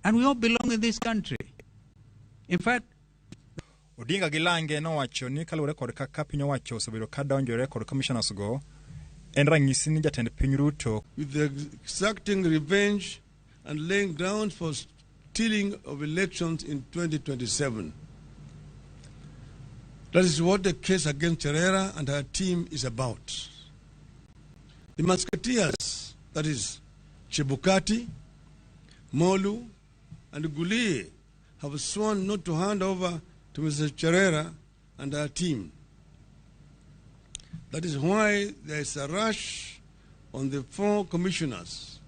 And we all belong in this country. In fact, Odinga Gilange no wacho ni kalure kod kaka piny owacho osebedo ka donjore kod commissioners go en ranyisi ni jatend piny Ruto with the exacting revenge and laying ground for stealing of elections in 2027. That is what the case against Cherera and her team is about. The Musketeers, that is Chebukati, Molu, and Gulie, have sworn not to hand over to Mr. Cherera and her team. That is why there is a rush on the 4 commissioners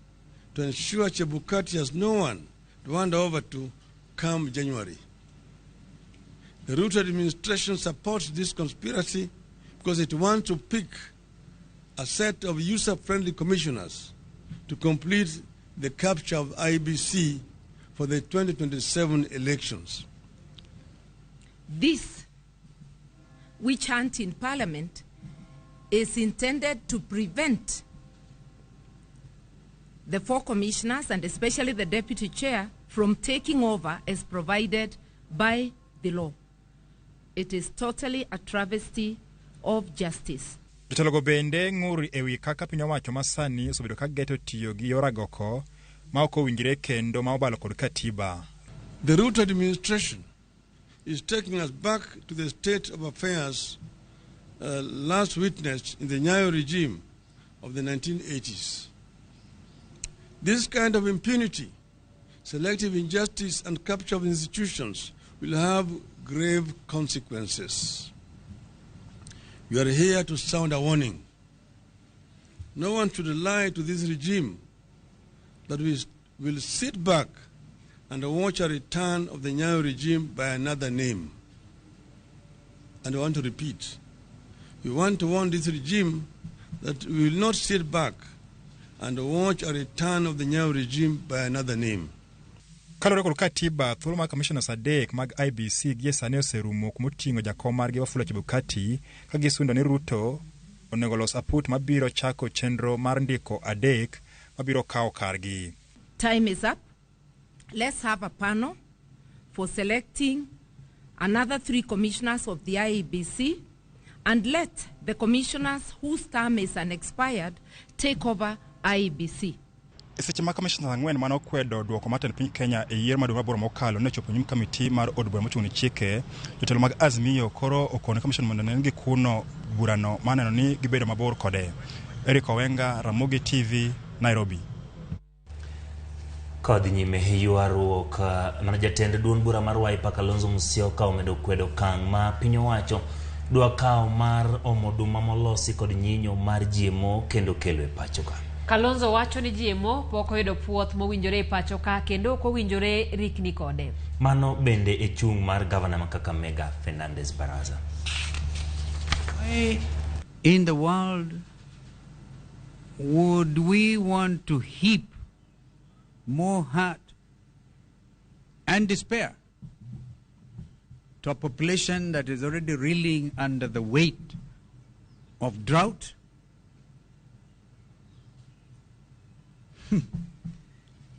to ensure Chebukati has no one to hand over to come January. The Ruto administration supports this conspiracy because it wants to pick a set of user-friendly commissioners to complete the capture of IBC for the 2027 elections. This witch hunt in Parliament is intended to prevent the 4 commissioners and especially the deputy chair from taking over as provided by the law. It is totally a travesty of justice. Jotelo bende ng'uri ewi kaka piny owacho masani osebedo ka geto tiyo gi yoragoko ma ok owinjore kendo ma obalo kod katiba. The Ruto administration is taking us back to the state of affairs last witnessed in the Nyayo regime of the 1980s. This kind of impunity, selective injustice, and capture of institutions will have grave consequences. We are here to sound a warning. No one should lie to this regime that we will sit back and watch a return of the Nyayo regime by another name. And I want to repeat, we want to warn this regime that we will not sit back and watch a return of the Nyayo regime by another name. Kalore kod katiba, thuolo mag commissioners adek mag IBC gie sani oserumo kumoting'o jakom margi Wafula Chebukati ka gisundo ni Ruto onego los aput mabiro chako chenro mar ndiko adek mabiro kawo kargi. Time is up. Let's have a panel for selecting another 3 commissioners of the IEBC and let the commissioners whose term is unexpired take over IEBC. Seche ma commissioners ang'wen mano kwedo duoko matend piny Kenya e yiero maduong' maboro mokalo ne chopo nyim kamiti mar od bura mochung' ni chike, jotelo mag Azimio koro okone commission mondo ne gikuno burano maneno ni gibedo mabor kode. Eric Owenga, Ramogi TV, Nairobi. Kod nyime ywaruok mana jatend duond bura mar Wiper Kalonzo Musyoka omedo kwedo kang' ma piny owacho dwa kawo mar omoduma molosi kod nyinyo mar GMO kendo kelo e pacho ka. Kalonzo wacho ni GMO pok oyudo puoth mowinjore e pacho ka kendo ok owinjore rikni kode. Mano bende e chung' mar gavana ma Kakamega Fernandez Baraza. In the world, would we want to heap more hurt and despair to a population that is already reeling under the weight of drought,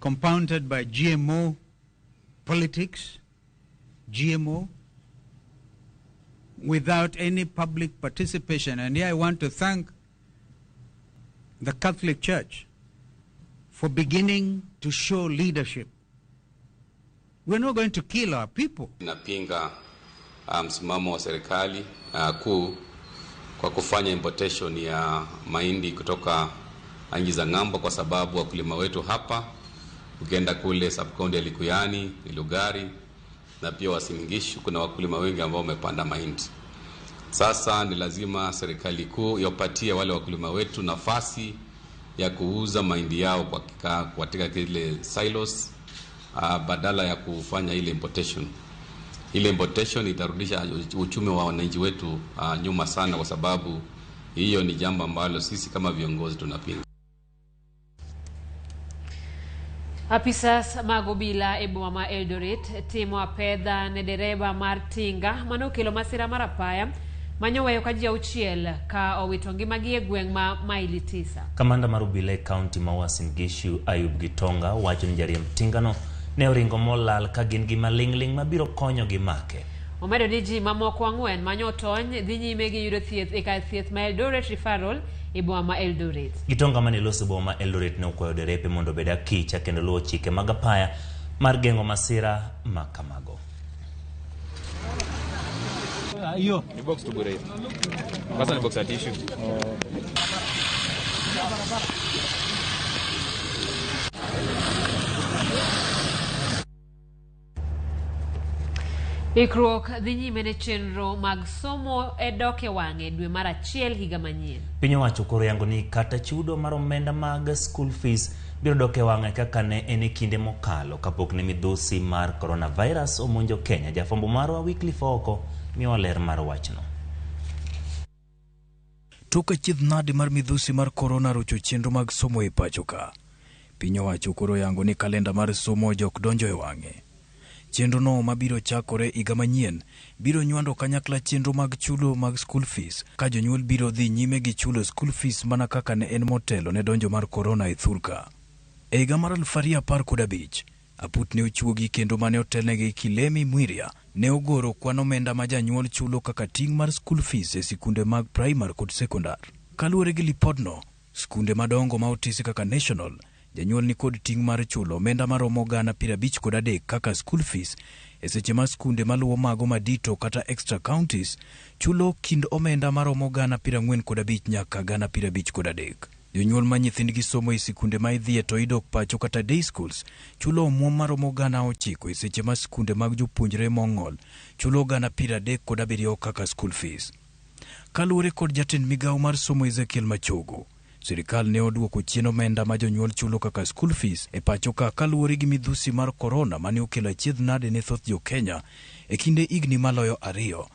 compounded by GMO politics, GMO, without any public participation? And here I want to thank the Catholic Church for beginning to show leadership. We're not going to kill our people. Napinga msimamo wa serikali kuu kwa kufanya importation ya mahindi kutoka nchi za ng'ambo, kwa sababu wakulima wetu hapa, ukienda kule subcounty ya Likuyani, Lugari na pia Uasin Gishu, kuna wakulima wengi ambao wamepanda mahindi. Sasa ni lazima serikali kuu iwapatie wale wakulima wetu nafasi ya kuuza mahindi yao katika kile silos badala ya kufanya ile importation. Ile importation itarudisha uchumi wa wananchi wetu nyuma sana, kwa sababu hiyo ni jambo ambalo sisi kama viongozi tunapinga. Apisas magobila e boma ma Eldoret timo apedha ne dereba mar tinga manokelo masira marapaya manyoweyo ka ji auchiel ka owito ngimagi e gweng' ma maili 9. Kamanda mar obila e kaunti ma Uasin Gishu Ayub Gitonga wacho ni jariemb tingano ne oringo molal ka gin gi malingling mabiro konyo gi make. Omedo ni ji mamoko 4 manyo tony dhi nyime gi yudo thieth e kar thieth ma Eldoret Referral e boma ma Eldoret. Gitonga mane loso boma ma Eldoret ne okwayo derepe mondo bed akicha kendo luwo chike mag apaya mar geng'o masira ma kamago. Hiyo ni box tu bure. Pasa ni box ya tissue. Ikruok dhi nyime ne chenro mag somo e doke wang'e dwe mar 1 higa manyien. Piny owacho koro yango ni kata chudo mar omenda mag school fees biro doke wang'e kaka ne en e kinde mokalo kapok ne midhusi mar coronavirus omonjo Kenya. Jafwambo marwa Wycliffe Oko miwa ler mar wachno. Tok achiedh nade mar midhusi mar corona rocho chenro mag somo e pacho ka. Piny owacho koro yango ni kalenda mar somo jok donjo e wang'e. Chenro no mabiro chakore higa manyien biro nywando kanyakla chenro mag chulo mag school fees ka jonyuol biro dhi nyime gi chulo school fees mana kaka ne en motelo ne donjo mar corona e thurka. E higa mar 2015 aput ne ochuogi kendo mane otelnegi Kilemi Mwiria ne ogoro kwan omenda ma janyuol chulo kaka ting' mar school fees e sikunde mag primary kod sekondar. Kaluwore gi lipodno, sikunde madongo ma otisi kaka National janyuol ni kod ting' mar chulo omenda maromo gana 53 kaka school fees e seche ma sikunde maluwo mago madito kata extra counties chulo kind omenda maromo gana 45 nyaka gana 53. Jonyuol ma nyithindgi somo e sikunde ma idhie to idok pacho kata day schools chulo omuom maromo gana 9 e seche ma sikunde mag jopuonjre mong'ol chulo gana 37 kaka school fees. Kaluwore kod jatend migawo mar somo Ezekiel Machogo, sirikal ne oduoko chien omenda ma jonyuol chulo kaka school fees e pacho ka kaluwore gi midhusi mar corona mane okelo achiedh nade ne thoth jo Kenya e kinde igni maloyo 2.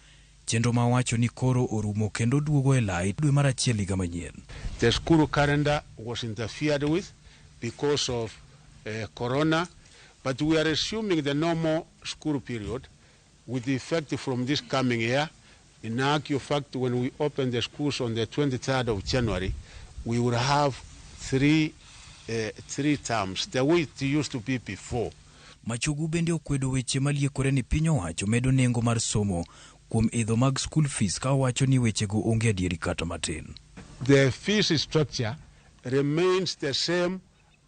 Chenro ma wacho ni koro orumo kendo duogo e lai dwe mar 1 higa manyien. The school calendar was interfered with because of corona, but we are assuming the normal school period with the effect from this coming year. In actual fact, when we open the schools on the 23rd of January, we will have three terms, the way it used to be before. Machogu bende okwedo weche maliekore ni piny owacho medo nengo mar somo kuom idho mag school fees ka wacho ni wechego onge adieri kata matin. The fees structure remains the same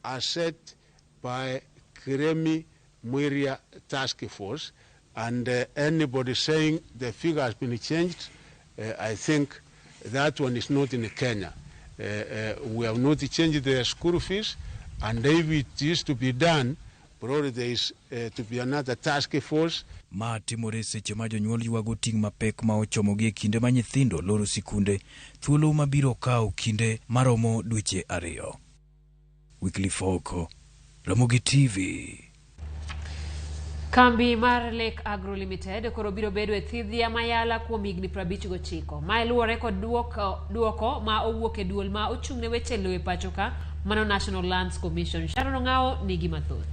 as set by Kilemi Mwiria Task Force, and anybody saying the figure has been changed, I think that one is not in Kenya. We have not changed the school fees, and if it is to be done, probably there is to be another task force. Ma timore seche ma jonyuol ywago ting' mapek ma ochomogi e kinde ma nyithindo loro sikunde, thuolo mabiro kawo kinde maromo dweche 2. Wycliffe Oko, Ramogi TV. Kambi mar Lake Agro Limited koro biro bedo e thidhia mayala kuom higni 59. Ma iluwore kod duoko ma owuok e duol ma ochung'ne weche lowo e pacho ka mano National Lands Commission. Sharon Ng'ao nigi mathoth.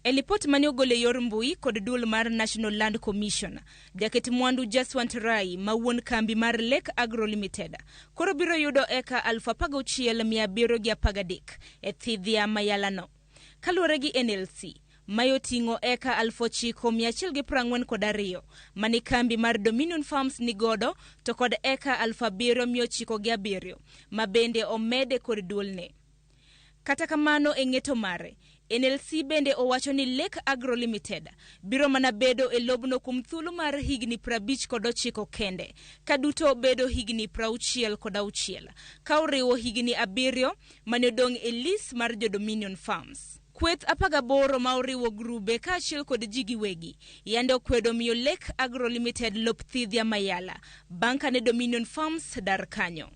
E lipot mane ogole yor mbui kod duol mar National Land Commission, jaket mwandu Jaswant Rai ma wuon kambi mar Lake Agro Limited koro biro yudo eka 16,713 e thidhia mayala no. Kaluwore gi NLC, mayo tingo eka 9,142 mani kambi mar Dominion Farms nigodo to kod eka 7,907 mabende omede kod duolne. Kata kamano e ng'eto mare, NLC bende owacho ni Lake Agro Limited biro mana bedo e lobno kum thuolo mar higni 59 kende, kaduto bedo higni 66 ka oriwo higni 7 mane odong' e list mar jo Dominion Farms. Kweth 18 ma oriwo grube ka achiel kod ji giwegi yande okwedo miyo Lake Agro Limited lop thidhia mayala banka ne Dominion Farms dar kanyo.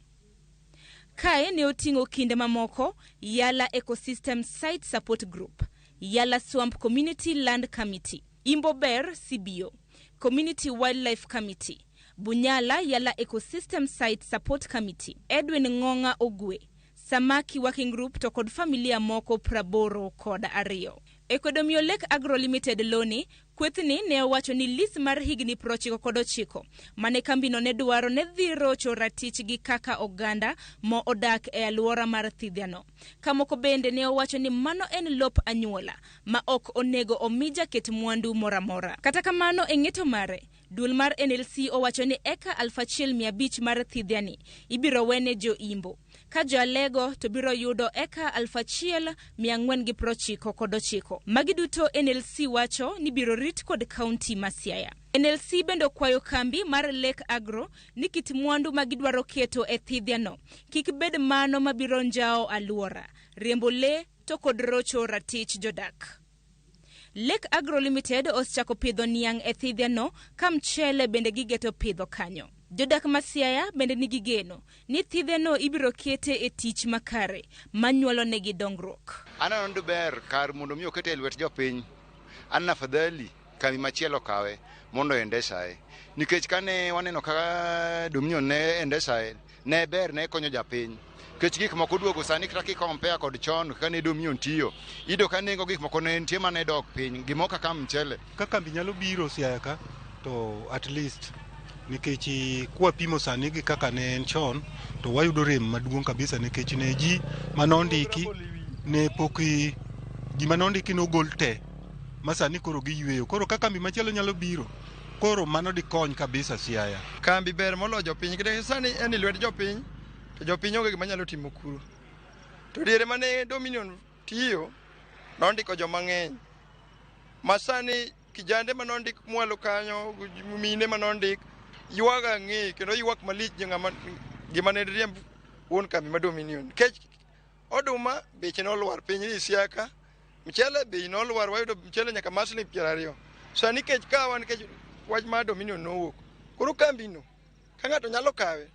Kae ne oting'o kinde mamoko Yala Ecosystem Site Support Group, Yala Swamp Community Land Committee, Imbo Bear CBO, Community Wildlife Committee, Bunyala Yala Ecosystem Site Support Committee, Edwin Ng'ong'a Ogwe, Samaki Working Group to kod familia moko 82. Ekodomio Lake Agro Limited Loni kwethni ne owacho ni lis mar higni 99 mane kambino ne dwaro ne dhi rocho ratich gi kaka oganda mo odak e alwora mar Thidhiano. Kamoko bende ne owacho ni mano en lop anyuola ma ok onego omija ket mwandu moramora. Kata kamano e ng'eto mare, duol mar NLC owacho ni eka 1,500 mar Thidhiani ibiro wene jo Imbo. Ka jo Alego to biro yudo eka 1,499. Magi duto NLC wacho ni biro rit kod kaunti ma Siaya. NLC bendo kwayo kambi mar Lake Agro ni kit mwandu magidwaro keto e Thidhiano kik bed mano mabiro njao alwora, riembo le to kod rocho ratich jodak. Lake Agro Limited osechako pidho niang' e Thidhiano ka mchele bende gigeto pidho kanyo. Jodak ma Siaya bende nigi geno ni Thidhiano ibiro kete e tich makare manyuolo negi dongruok. Anano ber kar mondo mi okete lwet jopiny. Anna fadhali kambi machielo kawe mondo endesae. Nikech kane waneno ka Dominion ne endesae, ne ber ne konyo japiny. Kech gik moko duogo sani kata kikompea kod chon kane Dominion tiyo. Ido kane go gik moko ne nitie mane dok piny, gimoka ka mchele. Ka kambi nyalo biro Siaya ka to at least nikech kwa pimo sani gi kaka ne en chon to wayudo rem maduong' kabisa nikech ne ji manondiki ne poki gima nondiki no gol te masani koro gi yweyo. Koro ka kambi machielo nyalo biro, koro mano di kony kabisa Siaya. Kambi ber molo jopiny kide sani en lwet jopiny to jopiny onge gima nyalo timo kuro. To diere mane Dominion tiyo nondiko joma ng'eny. Masani kijande manondik mwalo kanyo, mine manondik yuaga ng'i kendo yuak malich gima ne riemb wuon kambi ma Dominion. Kech oduma beche nolwar piny ni Siaka, mchele bei nolwar, wayudo mchele nyaka masli 20. Sani kech kawan kech wach ma Dominion nowuok. Koro kambi no ka ng'ato nyalo kawe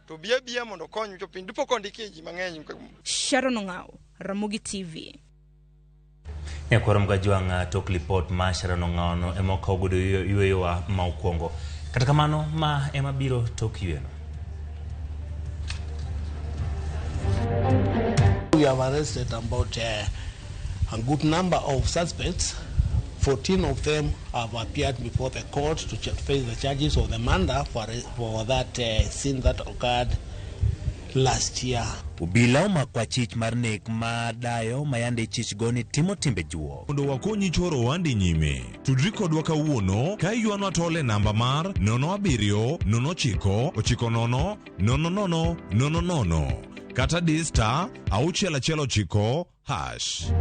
to biya mondo kony jopiny dipo kondiki ji mang'eny. Sharon Ong'ao, Ramogi TV. Ekwarom gajwang' tok report ma Sharon Ong'ao no ema okawogodo yweyowa ma okwongo. Kata kamano ma ema biro tok yweyono. We have arrested about a good number of suspects. 14 of them have appeared before the court to face the charges of the murder for that sin that occurred last year. Obila omakwa chich mar nek ma dayo mayande chich goni timo timbe juo. Mondo wakonyi choro wandi nyime. Tudri kodwa kawuono ka yuano atole namba mar 079990000 kata D** 619#.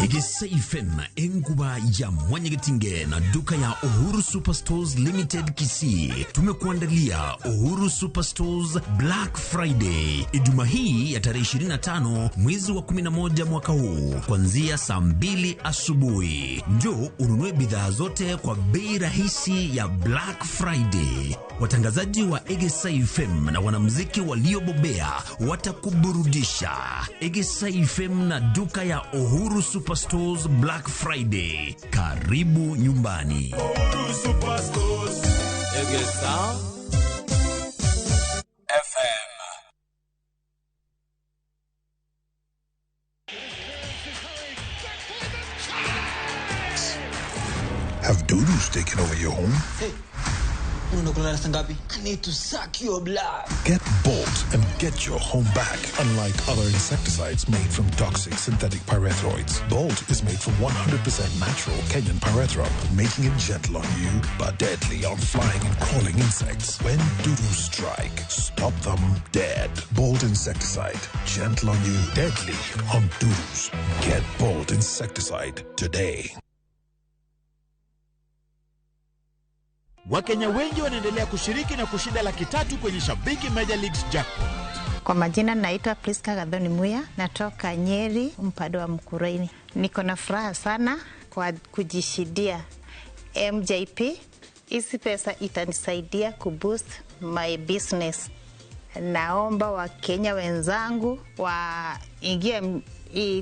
Egesa FM enguba ya Mwanyegetinge na duka ya Uhuru Superstores Limited Kisii tumekuandalia Uhuru Superstores Black Friday Ijumaa hii ya tarehe 25 mwezi wa 11 mwaka huu kuanzia saa 2 asubuhi. Njoo ununue bidhaa zote kwa bei rahisi ya Black Friday. Watangazaji wa Egesa FM na wanamuziki waliobobea watakuburudisha. Egesa FM na duka ya Uhuru Superstores Black Friday. Karibu nyumbani. Uhuru Superstores Egesa FM. Have doodles taken over your home? Hey. I need to suck your blood. Get Bolt and get your home back. Unlike other insecticides made from toxic synthetic pyrethroids, Bolt is made from 100% natural Kenyan pyrethrum, making it gentle on you but deadly on flying and crawling insects. When doodles strike, stop them dead. Bolt insecticide, gentle on you, deadly on doodles. Get Bolt insecticide today. Wakenya wengi wanaendelea kushiriki na kushinda $300,000 kwenye Shabiki Major Leagues Jackpot. Kwa majina naitwa Priska Gathoni Muya, natoka Nyeri, mpado wa Mkureni. Niko na furaha sana kwa kujishidia MJP. Hizi pesa itanisaidia kuboost my business. Naomba Wakenya wenzangu waingie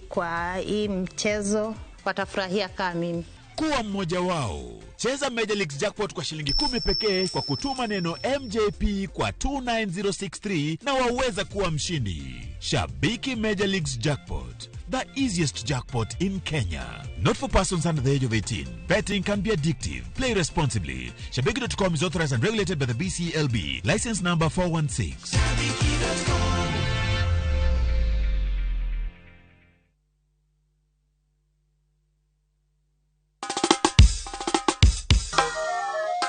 kwa hii mchezo, watafurahia kama mimi. Kuwa mmoja wao. Cheza Major League Jackpot kwa shilingi 10 pekee kwa kutuma neno MJP kwa 29063 na waweza kuwa mshindi. Shabiki Major League Jackpot, the easiest jackpot in Kenya. Not for persons under the age of 18. Betting can be addictive. Play responsibly. Shabiki.com is authorized and regulated by the BCLB. License number 416.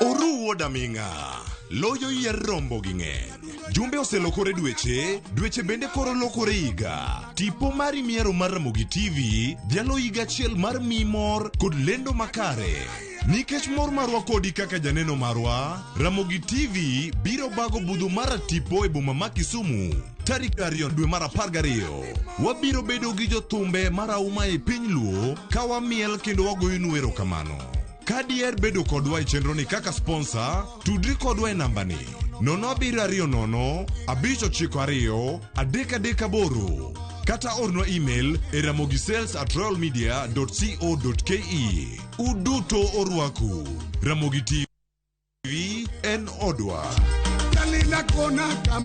Oruwo daminga, loyo yier rombo gi ng'eny. Jumbe oselokore dweche bende koro lokore higa. Tipo mari miero mar Ramogi TV, dhialo higa achiel mar mimor kod lendo makare. Nikech mor marwa kodi kaka janeno marwa, Ramogi TV biro bago budho mara tipo e boma ma Kisumu. Tarik 2 dwe mar 12. Wabiro bedo gi jothumbe marauma e piny Luo, ka wamiel kendo wagoyonu erokamano. Kadier bedo kodwa e chenro ni kaka sponsor, tudri kodwa e namba ni 070 592 338 kata orno email e ramogisales@royalmedia.co.ke. Uduto orwaku. Ramogi TV en odwa. Dalila kona kam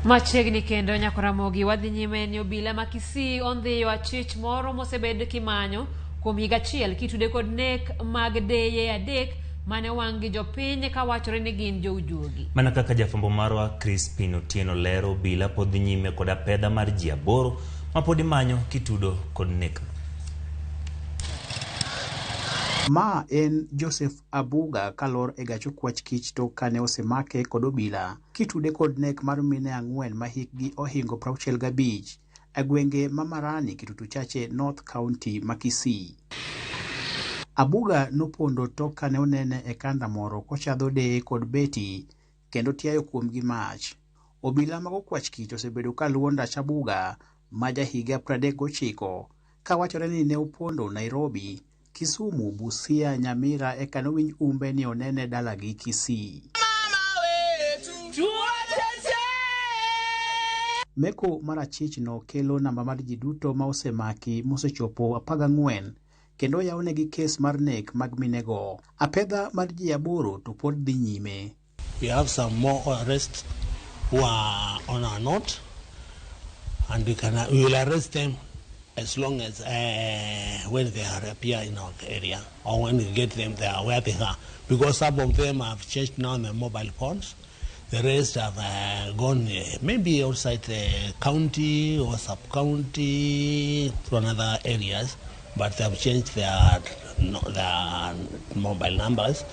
Machiegni kendo nyako Ramogi wadhi nyime ni obila ma Kisii ondhiyo achich moro mosebed kimanyo kuom higa achiel kitude kod nek mag deye adek mane wang' gi jopiny ka wachore ni gin joujuogi. Mana kaka jafambo marwa Crispin Otieno lero, obila pod dhi nyime kod apedha mar ji 8 ma pod imanyo kitudo kod nek. Ma en Joseph Abuga kalor e gacho kwach kich to kane osemake kod obila kitude kod nek mar mine 4 ma hikgi ohingo 65 e gwenge Mamarani Kitutu Chache North County ma Kisii. Abuga nopondo to kane onene e kanda moro kochadho deye kod beti kendo tiayo kuom gi mach. Obila mago kwach kich osebedo ka luwo ndach Abuga ma ja higa 39 ka wachore ni ne opondo Nairobi, Kisumu, Busia, Nyamira e kano winj umbe ni onene dalagi Kisii. Meko mar achich no kelo namba mar ji duto ma osemaki mosechopo 14 kendo yawnegi kes mar nek mag minego. Apedha mar ji 8 to pod dhi nyime. We have some more arrests who are on our note, and we will arrest them as long as when they appear in our area or when we get them there where they are, because some of them have changed now their mobile phones. The rest have gone maybe outside the county or sub-county to another areas, but they have changed their mobile numbers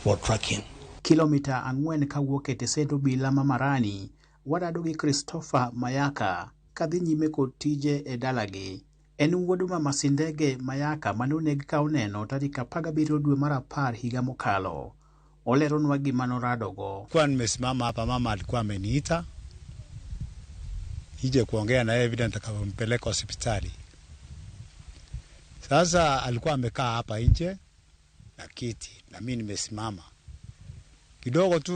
for tracking. Kilomita 4 kawuok e teseto bila Mamarani, wadado gi Christopher Mayaka kadhi nyime kod tije e dalagi. En wuod Mama Sindege Mayaka manoneg ka oneno tarik 17 dwe mar 10 higa mokalo. Oleronwa gima noradogo. Kwa nimesimama hapa, mama alikuwa ameniita ije kuongea na yeye vile nitakampeleka hospitali. Sasa alikuwa amekaa hapa nje na kiti na mimi nimesimama kidogo tu.